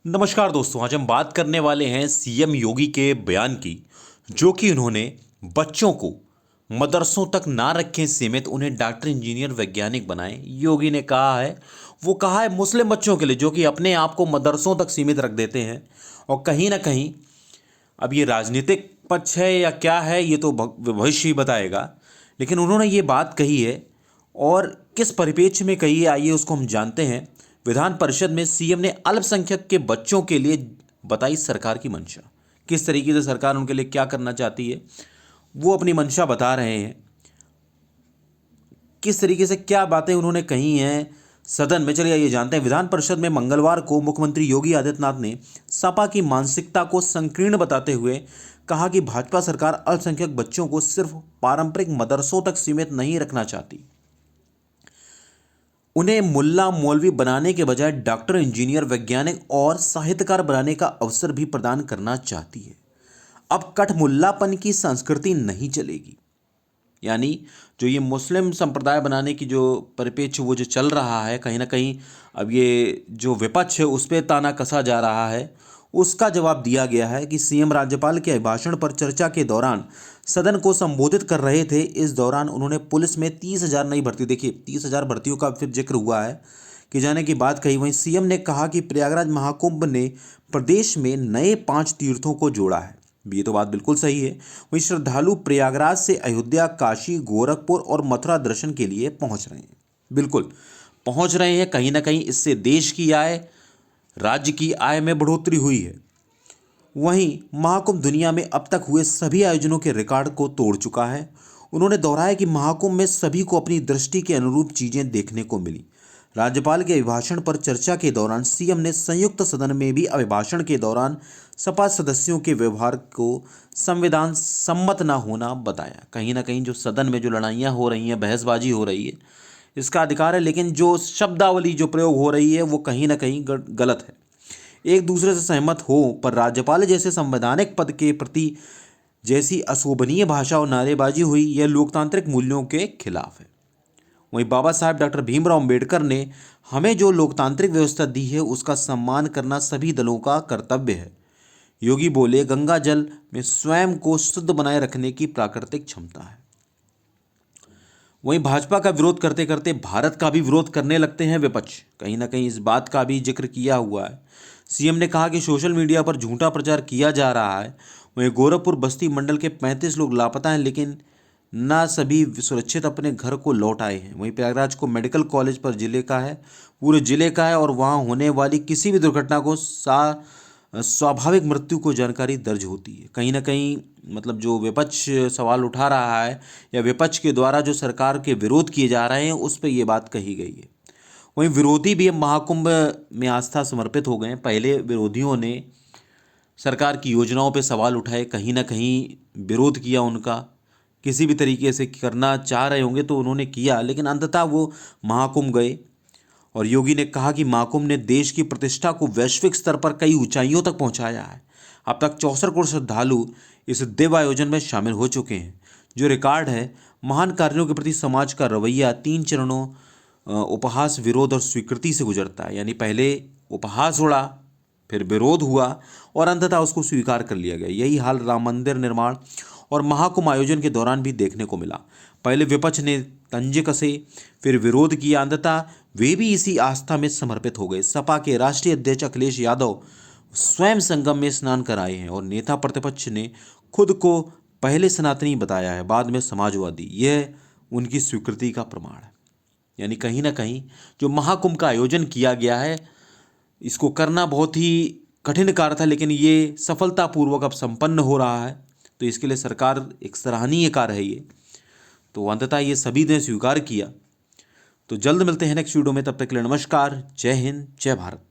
नमस्कार दोस्तों, आज हम बात करने वाले हैं सीएम योगी के बयान की, जो कि उन्होंने बच्चों को मदरसों तक ना रखें सीमित, उन्हें डॉक्टर, इंजीनियर, वैज्ञानिक बनाएं। योगी ने कहा है, वो कहा है मुस्लिम बच्चों के लिए जो कि अपने आप को मदरसों तक सीमित रख देते हैं। और कहीं ना कहीं अब ये राजनीतिक पक्ष है या क्या है, ये तो भविष्य ही बताएगा। लेकिन उन्होंने ये बात कही है और किस परिप्रेक्ष्य में कही है, आइए उसको हम जानते हैं। विधान परिषद में सीएम ने अल्पसंख्यक के बच्चों के लिए बताई सरकार की मंशा। किस तरीके से सरकार उनके लिए क्या करना चाहती है, वो अपनी मंशा बता रहे हैं। किस तरीके से क्या बातें उन्होंने कही हैं सदन में, चलिए ये जानते हैं। विधान परिषद में मंगलवार को मुख्यमंत्री योगी आदित्यनाथ ने सपा की मानसिकता को संकीर्ण बताते हुए कहा कि भाजपा सरकार अल्पसंख्यक बच्चों को सिर्फ पारंपरिक मदरसों तक सीमित नहीं रखना चाहती, उन्हें मुल्ला मौलवी बनाने के बजाय डॉक्टर, इंजीनियर, वैज्ञानिक और साहित्यकार बनाने का अवसर भी प्रदान करना चाहती है। अब कठमुल्लापन की संस्कृति नहीं चलेगी। यानी जो ये मुस्लिम संप्रदाय बनाने की जो परिप्रेक्ष्य वो जो चल रहा है, कहीं ना कहीं अब ये जो विपक्ष है उस पर ताना कसा जा रहा है। उसका जवाब दिया गया है कि सीएम राज्यपाल के अभिभाषण पर चर्चा के दौरान सदन को संबोधित कर रहे थे। इस दौरान उन्होंने पुलिस में 30,000 नई भर्ती, देखिए 30,000 भर्तियों का फिर जिक्र हुआ है कि जाने की बात कही। वहीं सीएम ने कहा कि प्रयागराज महाकुंभ ने प्रदेश में नए 5 तीर्थों को जोड़ा है। ये तो बात बिल्कुल सही है। वहीं श्रद्धालु प्रयागराज से अयोध्या, काशी, गोरखपुर और मथुरा दर्शन के लिए पहुंच रहे हैं। बिल्कुल पहुंच रहे हैं। कहीं ना कहीं इससे देश की आय, राज्य की आय में बढ़ोतरी हुई है। वहीं महाकुंभ दुनिया में अब तक हुए सभी आयोजनों के रिकॉर्ड को तोड़ चुका है। उन्होंने दोहराया कि महाकुंभ में सभी को अपनी दृष्टि के अनुरूप चीजें देखने को मिली। राज्यपाल के अभिभाषण पर चर्चा के दौरान सीएम ने संयुक्त सदन में भी अभिभाषण के दौरान सपा सदस्यों के व्यवहार को संविधान सम्मत न होना बताया। कहीं ना कहीं जो सदन में जो लड़ाइयाँ हो रही हैं, बहसबाजी हो रही है, इसका अधिकार है, लेकिन जो शब्दावली जो प्रयोग हो रही है वो कहीं ना कहीं गलत है। एक दूसरे से सहमत हो पर राज्यपाल जैसे संवैधानिक पद के प्रति जैसी अशोभनीय भाषा और नारेबाजी हुई, यह लोकतांत्रिक मूल्यों के खिलाफ है। वहीं बाबा साहब डॉक्टर भीमराव अंबेडकर ने हमें जो लोकतांत्रिक व्यवस्था दी है उसका सम्मान करना सभी दलों का कर्तव्य है। योगी बोले, गंगा जल में स्वयं को शुद्ध बनाए रखने की प्राकृतिक क्षमता है। वहीं भाजपा का विरोध करते करते भारत का भी विरोध करने लगते हैं विपक्ष। कहीं ना कहीं इस बात का भी जिक्र किया हुआ है। सीएम ने कहा कि सोशल मीडिया पर झूठा प्रचार किया जा रहा है। वहीं गोरखपुर बस्ती मंडल के 35 लोग लापता हैं, लेकिन ना सभी सुरक्षित अपने घर को लौट आए हैं। वहीं प्रयागराज को मेडिकल कॉलेज पर जिले का है, पूरे जिले का है, और वहां होने वाली किसी भी दुर्घटना को स्वाभाविक मृत्यु को जानकारी दर्ज होती है। कहीं ना कहीं मतलब जो विपक्ष सवाल उठा रहा है या विपक्ष के द्वारा जो सरकार के विरोध किए जा रहे हैं उस पर यह बात कही गई है। वहीं विरोधी भी अब महाकुंभ में आस्था समर्पित हो गए हैं। पहले विरोधियों ने सरकार की योजनाओं पर सवाल उठाए, कहीं ना कहीं विरोध किया उनका, किसी भी तरीके से करना चाह रहे होंगे तो उन्होंने किया, लेकिन अंततः वो महाकुंभ गए। और योगी ने कहा कि महाकुंभ ने देश की प्रतिष्ठा को वैश्विक स्तर पर कई ऊंचाइयों तक पहुंचाया है। अब तक 64 करोड़ श्रद्धालु इस दिव्य आयोजन में शामिल हो चुके हैं, जो रिकॉर्ड है। महान कार्यों के प्रति समाज का रवैया 3 चरणों उपहास, विरोध और स्वीकृति से गुजरता है। यानी पहले उपहास उड़ा, फिर विरोध हुआ और अंततः उसको स्वीकार कर लिया गया। यही हाल राम मंदिर निर्माण और महाकुंभ आयोजन के दौरान भी देखने को मिला। पहले विपक्ष ने तंजे कसे, फिर विरोध किया, अंततः वे भी इसी आस्था में समर्पित हो गए। सपा के राष्ट्रीय अध्यक्ष अखिलेश यादव स्वयं संगम में स्नान कर आए हैं और नेता प्रतिपक्ष ने खुद को पहले सनातनी बताया है, बाद में समाजवादी। यह उनकी स्वीकृति का प्रमाण है। यानी कहीं ना कहीं जो महाकुंभ का आयोजन किया गया है, इसको करना बहुत ही कठिन कार्य था, लेकिन ये सफलतापूर्वक अब संपन्न हो रहा है। तो इसके लिए सरकार एक सराहनीय कार्य है ये। तो अंततः ये सभी ने स्वीकार किया। तो जल्द मिलते हैं नेक्स्ट वीडियो में, तब तक के लिए नमस्कार, जय हिंद, जय भारत।